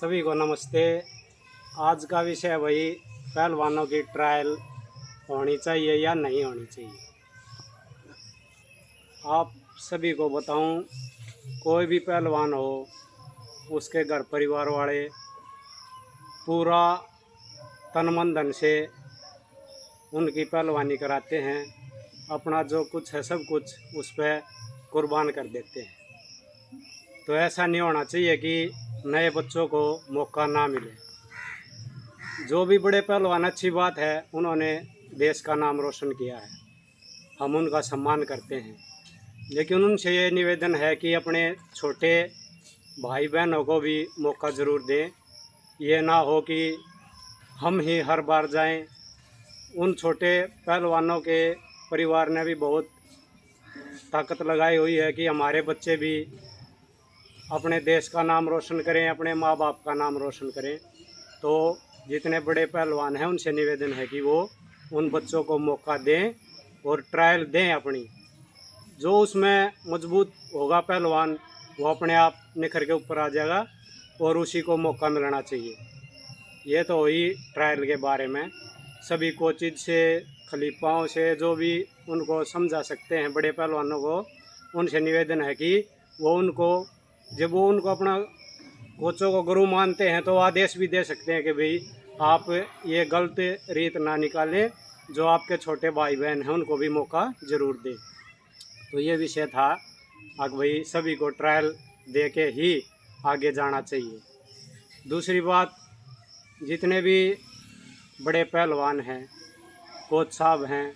सभी को नमस्ते। आज का विषय है भाई, पहलवानों की ट्रायल होनी चाहिए या नहीं होनी चाहिए। आप सभी को बताऊं, कोई भी पहलवान हो, उसके घर परिवार वाले पूरा तन मन धन से उनकी पहलवानी कराते हैं। अपना जो कुछ है सब कुछ उस पर कुर्बान कर देते हैं। तो ऐसा नहीं होना चाहिए कि नए बच्चों को मौका ना मिले। जो भी बड़े पहलवान, अच्छी बात है, उन्होंने देश का नाम रोशन किया है, हम उनका सम्मान करते हैं। लेकिन उनसे ये निवेदन है कि अपने छोटे भाई बहनों को भी मौका ज़रूर दें। ये ना हो कि हम ही हर बार जाएं। उन छोटे पहलवानों के परिवार ने भी बहुत ताकत लगाई हुई है कि हमारे बच्चे भी अपने देश का नाम रोशन करें, अपने माँ बाप का नाम रोशन करें। तो जितने बड़े पहलवान हैं उनसे निवेदन है कि वो उन बच्चों को मौका दें और ट्रायल दें अपनी। जो उसमें मजबूत होगा पहलवान, वो अपने आप निखर के ऊपर आ जाएगा और उसी को मौका मिलना चाहिए। ये तो हुई ट्रायल के बारे में। सभी कोचिज से, खलीफाओं से, जो भी उनको समझा सकते हैं बड़े पहलवानों को, उनसे निवेदन है कि वो उनको, जब वो उनको अपना कोचों को गुरु मानते हैं, तो आदेश भी दे सकते हैं कि भाई आप ये गलत रीत ना निकालें, जो आपके छोटे भाई बहन हैं उनको भी मौका ज़रूर दें। तो ये विषय था कि भाई सभी को ट्रायल दे के ही आगे जाना चाहिए। दूसरी बात, जितने भी बड़े पहलवान हैं, कोच साहब हैं,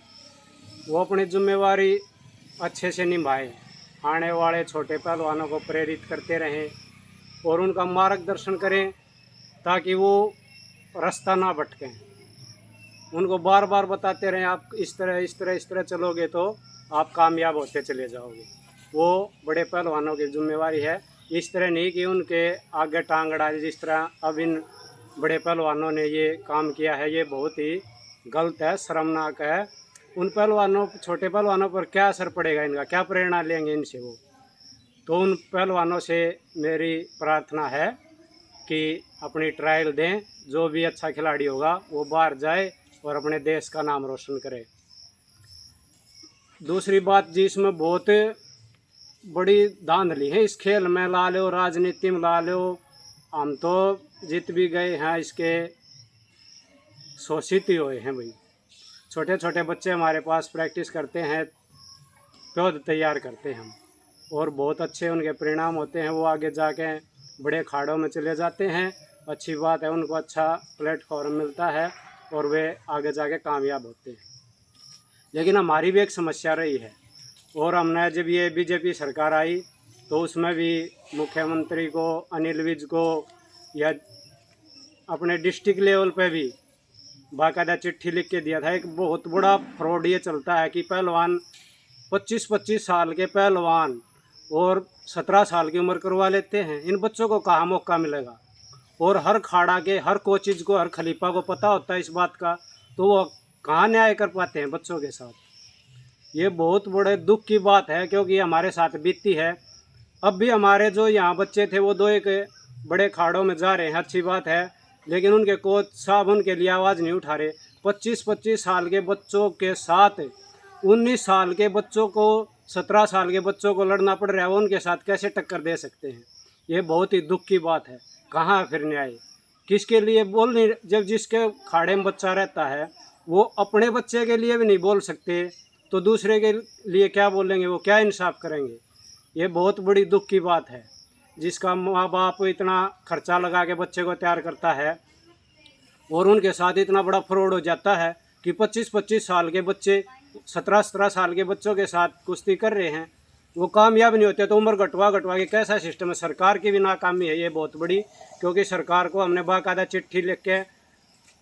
वो अपनी जिम्मेवारी अच्छे से निभाएं। आने वाले छोटे पहलवानों को प्रेरित करते रहें और उनका मार्गदर्शन करें ताकि वो रास्ता ना भटकें। उनको बार बार बताते रहें, आप इस तरह चलोगे तो आप कामयाब होते चले जाओगे। वो बड़े पहलवानों की जिम्मेवारी है। इस तरह नहीं कि उनके आगे टांग अड़ा, जिस तरह अब इन बड़े पहलवानों ने ये काम किया है, ये बहुत ही गलत है, शर्मनाक है। उन पहलवानों, छोटे पहलवानों पर क्या असर पड़ेगा, इनका क्या प्रेरणा लेंगे इनसे वो। तो उन पहलवानों से मेरी प्रार्थना है कि अपनी ट्रायल दें। जो भी अच्छा खिलाड़ी होगा वो बाहर जाए और अपने देश का नाम रोशन करे। दूसरी बात, जिसमें बहुत बड़ी धांधली है इस खेल में, ला लो राजनीति में ला लो, हम तो जीत भी गए हैं, इसके शोषित ही हुए हैं भाई। छोटे छोटे बच्चे हमारे पास प्रैक्टिस करते हैं, पौध तैयार करते हैं हम, और बहुत अच्छे उनके परिणाम होते हैं। वो आगे जाके बड़े अखाड़ों में चले जाते हैं। अच्छी बात है, उनको अच्छा प्लेटफॉर्म मिलता है और वे आगे जाके कामयाब होते हैं। लेकिन हमारी भी एक समस्या रही है, और हमने जब ये बीजेपी सरकार आई तो उसमें भी मुख्यमंत्री को, अनिल विज को, या अपने डिस्ट्रिक्ट लेवल पे भी बाकायदा चिट्ठी लिख के दिया था। एक बहुत बड़ा फ्रॉड ये चलता है कि पहलवान 25-25 साल के पहलवान और 17 साल की उम्र करवा लेते हैं। इन बच्चों को कहाँ मौका मिलेगा। और हर खाड़ा के, हर कोचिज को, हर खलीफा को पता होता है इस बात का, तो वो कहाँ न्याय कर पाते हैं बच्चों के साथ। ये बहुत बड़े दुख की बात है, क्योंकि हमारे साथ बीती है। अब भी हमारे जो यहाँ बच्चे थे वो 2-1 बड़े खाड़ों में जा रहे हैं, अच्छी बात है, लेकिन उनके कोच साहब उनके लिए आवाज़ नहीं उठा रहे। 25-25 साल के बच्चों के साथ 19 साल के बच्चों को, 17 साल के बच्चों को लड़ना पड़ रहा है, वो उनके साथ कैसे टक्कर दे सकते हैं। ये बहुत ही दुख की बात है। कहाँ फिर न्याय, किसके लिए बोल नहीं। जब जिसके खाड़े में बच्चा रहता है वो अपने बच्चे के लिए भी नहीं बोल सकते, तो दूसरे के लिए क्या बोलेंगे, वो क्या इंसाफ करेंगे। ये बहुत बड़ी दुख की बात है, जिसका माँ बाप इतना खर्चा लगा के बच्चे को तैयार करता है और उनके साथ इतना बड़ा फ्रॉड हो जाता है कि 25-25 साल के बच्चे 17-17 साल के बच्चों के साथ कुश्ती कर रहे हैं, वो कामयाब नहीं होते। तो उम्र घटवा घटवा के कैसा सिस्टम है। सरकार की भी नाकामी है ये बहुत बड़ी, क्योंकि सरकार को हमने बाकायदा चिट्ठी लिख के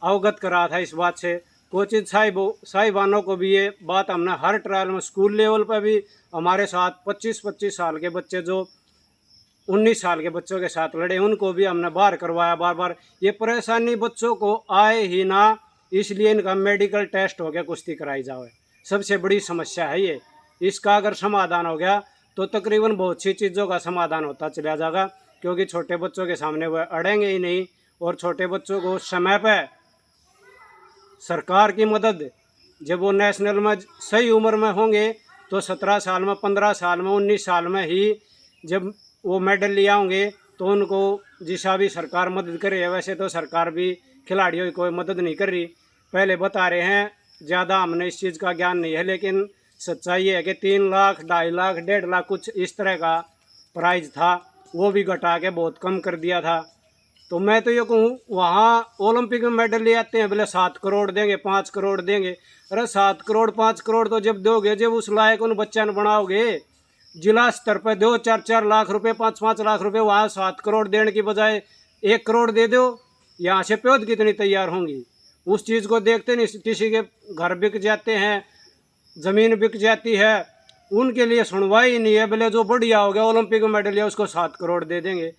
अवगत करा था इस बात से। कोचिज साहिबानों को भी ये बात हमने हर ट्रायल में, स्कूल लेवल पर भी हमारे साथ 25-25 साल के बच्चे जो 19 साल के बच्चों के साथ लड़े, उनको भी हमने बाहर करवाया बार बार। ये परेशानी बच्चों को आए ही ना, इसलिए इनका मेडिकल टेस्ट हो गया, कुश्ती कराई जाए। सबसे बड़ी समस्या है ये। इसका अगर समाधान हो गया तो तकरीबन बहुत सी चीज़ों का समाधान होता चला जाएगा। क्योंकि छोटे बच्चों के सामने वह अड़ेंगे ही नहीं। और छोटे बच्चों को समय पर सरकार की मदद, जब वो नेशनल में सही उम्र में होंगे तो 17 साल में, 15 साल में, 19 साल में ही जब वो मेडल ले आएंगे तो उनको जिसा भी सरकार मदद कर रही है, वैसे तो सरकार भी खिलाड़ियों की कोई मदद नहीं कर रही। पहले बता रहे हैं, ज़्यादा हमने इस चीज़ का ज्ञान नहीं है, लेकिन सच्चाई है कि 3 लाख, 2.5 लाख, 1.5 लाख कुछ इस तरह का प्राइज था, वो भी घटा के बहुत कम कर दिया था। तो मैं तो ये कहूँ, वहाँ ओलंपिक में मेडल ले आते हैं, बोले 7 करोड़ देंगे, 5 करोड़ देंगे। अरे 7 करोड़ 5 करोड़ तो जब दोगे, जब उस लायक उन बच्चा बनाओगे, जिला स्तर पर दो 4-4 लाख रुपए, 5-5 लाख रुपए, वहाँ 7 करोड़ देने की बजाय 1 करोड़ दे दो। यहाँ से प्योद कितनी तैयार होंगी? उस चीज़ को देखते नहीं। किसी के घर बिक जाते हैं, ज़मीन बिक जाती है, उनके लिए सुनवाई ही नहीं है। बोले जो बढ़िया हो गया ओलंपिक में मेडल लिया उसको 7 करोड़ दे देंगे।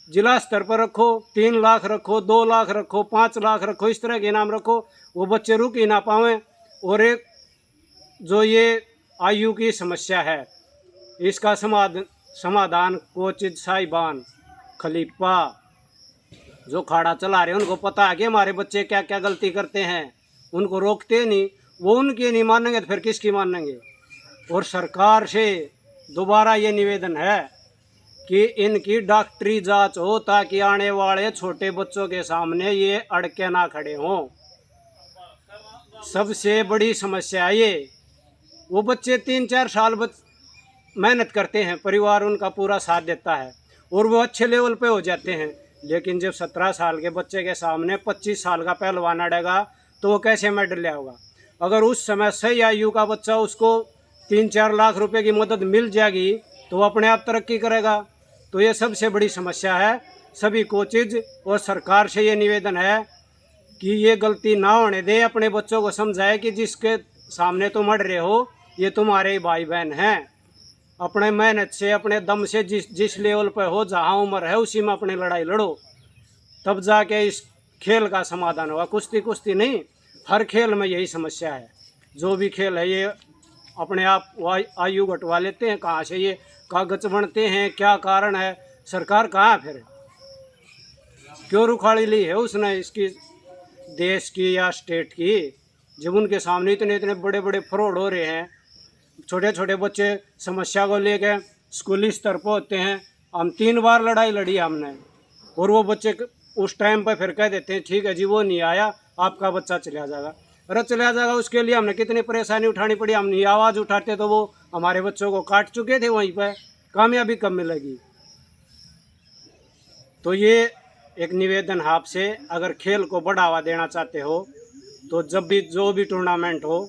जिला स्तर पर रखो, 3 लाख रखो, 2 लाख रखो, 5 लाख रखो, इस तरह के इनाम रखो, वो बच्चे रुक ही ना पाएँ। और एक जो ये आयु की समस्या है, इसका समाधान कोचिज साहिबान खलीफा जो खाड़ा चला रहे हैं, उनको पता है कि हमारे बच्चे क्या क्या गलती करते हैं, उनको रोकते नहीं। वो उनकी नहीं मानेंगे तो फिर किसकी मानेंगे? और सरकार से दोबारा ये निवेदन है कि इनकी डॉक्टरी जांच हो, ताकि आने वाले छोटे बच्चों के सामने ये अड़के ना खड़े हों। सबसे बड़ी समस्या ये, वो बच्चे 3-4 साल मेहनत करते हैं, परिवार उनका पूरा साथ देता है और वो अच्छे लेवल पे हो जाते हैं। लेकिन जब 17 साल के बच्चे के सामने 25 साल का पहलवान अड़ेगा तो वो कैसे मेडल ले आएगा? अगर उस समय सही आयु का बच्चा, उसको 3-4 लाख रुपए की मदद मिल जाएगी तो वो अपने आप तरक्की करेगा। तो ये सबसे बड़ी समस्या है। सभी कोचिज और सरकार से ये निवेदन है कि ये गलती ना होने दे, अपने बच्चों को समझाए कि जिसके सामने तुम अड़ रहे हो ये तुम्हारे भाई बहन हैं। अपने मेहनत से, अपने दम से, जिस लेवल पर हो, जहाँ उम्र है उसी में अपनी लड़ाई लड़ो, तब जाके इस खेल का समाधान होगा। कुश्ती नहीं, हर खेल में यही समस्या है। जो भी खेल है ये अपने आप आयु घटवा लेते हैं। कहाँ से ये कागज बनते हैं, क्या कारण है? सरकार कहाँ है फिर? क्यों रुखाड़ी ली है उसने इसकी, देश की या स्टेट की, जब उनके सामने इतने इतने बड़े बड़े फ्रॉड हो रहे हैं? छोटे छोटे बच्चे समस्या को लेकर स्कूली स्तर पर होते हैं। हम 3 बार लड़ाई लड़ी हमने, और वो बच्चे उस टाइम पर फिर कह देते हैं ठीक है जी वो नहीं आया, आपका बच्चा चला जाएगा। अरे चला जाएगा, उसके लिए हमने कितनी परेशानी उठानी पड़ी। हम नहीं आवाज़ उठाते तो वो हमारे बच्चों को काट चुके थे, वहीं पर कामयाबी कब मिलेगी? तो ये एक निवेदन है आपसे, अगर खेल को बढ़ावा देना चाहते हो तो जब भी जो भी टूर्नामेंट हो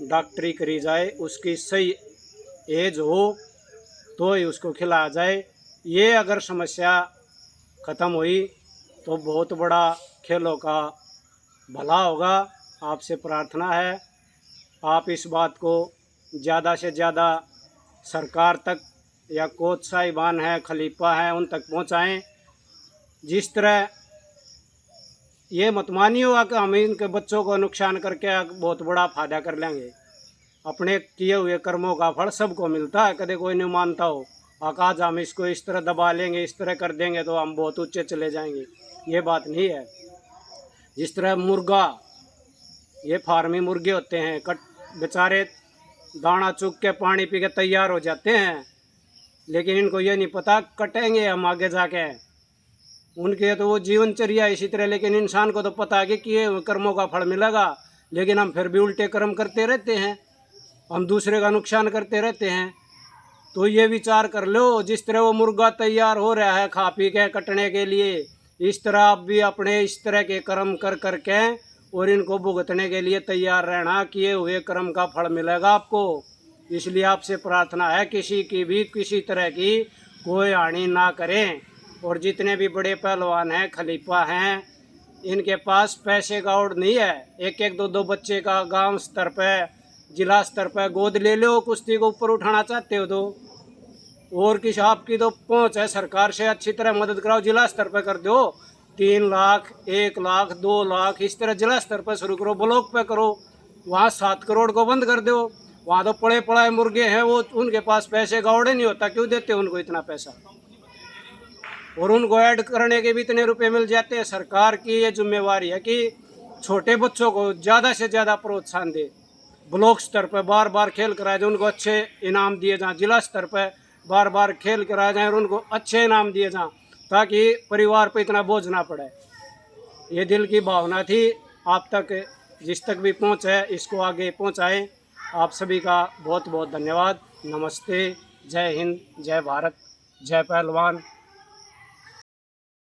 डॉक्टरी करी जाए, उसकी सही एज हो तो ही उसको खिलाया जाए। ये अगर समस्या ख़त्म हुई तो बहुत बड़ा खेलों का भला होगा। आपसे प्रार्थना है आप इस बात को ज़्यादा से ज़्यादा सरकार तक, या कोच साहिबान हैं, खलीफा हैं, उन तक पहुँचाएँ। जिस तरह ये मत मानिए कि हम इनके बच्चों को नुकसान करके बहुत बड़ा फायदा कर लेंगे। अपने किए हुए कर्मों का फल सबको मिलता है, कभी कोई नहीं मानता हो। आज हम इसको इस तरह दबा लेंगे, इस तरह कर देंगे तो हम बहुत ऊंचे चले जाएंगे, ये बात नहीं है। जिस तरह मुर्गा, ये फार्मी मुर्गे होते हैं, बेचारे दाना चुग के पानी पी के तैयार हो जाते हैं, लेकिन इनको ये नहीं पता कटेंगे हम आगे जाके। उनके तो वो जीवनचर्या इसी तरह। लेकिन इंसान को तो पता है कि किए हुए कर्मों का फल मिलेगा, लेकिन हम फिर भी उल्टे कर्म करते रहते हैं, हम दूसरे का नुकसान करते रहते हैं। तो ये विचार कर लो, जिस तरह वो मुर्गा तैयार हो रहा है खा पी के कटने के लिए, इस तरह आप भी अपने इस तरह के कर्म कर करके और इनको भुगतने के लिए तैयार रहना। किए हुए कर्म का फल मिलेगा आपको। इसलिए आपसे प्रार्थना है किसी की भी किसी तरह की कोई हानि ना करें। और जितने भी बड़े पहलवान हैं, खलीफा हैं, इनके पास पैसे का ओढ़ नहीं है। एक एक 2-2 बच्चे का गांव स्तर पर, जिला स्तर पर गोद ले लो, कुश्ती को ऊपर उठाना चाहते हो तो। और किस आपकी तो पहुंच है, सरकार से अच्छी तरह मदद कराओ, जिला स्तर पर कर दो। 3 लाख, 1 लाख, 2 लाख, इस तरह जिला स्तर पर शुरू करो, ब्लॉक पे करो। वहाँ 7 करोड़ को बंद कर दो। वहाँ तो पड़े पड़ाए मुर्गे हैं, वो उनके पास पैसे का ओढ़ नहीं होता, क्यों देते उनको इतना पैसा? और उनको ऐड करने के भी इतने रुपए मिल जाते हैं। सरकार की ये जिम्मेवारी है कि छोटे बच्चों को ज़्यादा से ज़्यादा प्रोत्साहन दे, ब्लॉक स्तर पर बार बार खेल कराए जाए, उनको अच्छे इनाम दिए जाएँ, जिला स्तर पर बार बार खेल कराए जाएँ और उनको अच्छे इनाम दिए जाएँ, ताकि परिवार पर इतना बोझ ना पड़े। ये दिल की भावना थी, आप तक जिस तक भी पहुँचे इसको आगे पहुँचाएँ। आप सभी का बहुत बहुत धन्यवाद। नमस्ते, जय हिंद, जय भारत, जय पहलवान।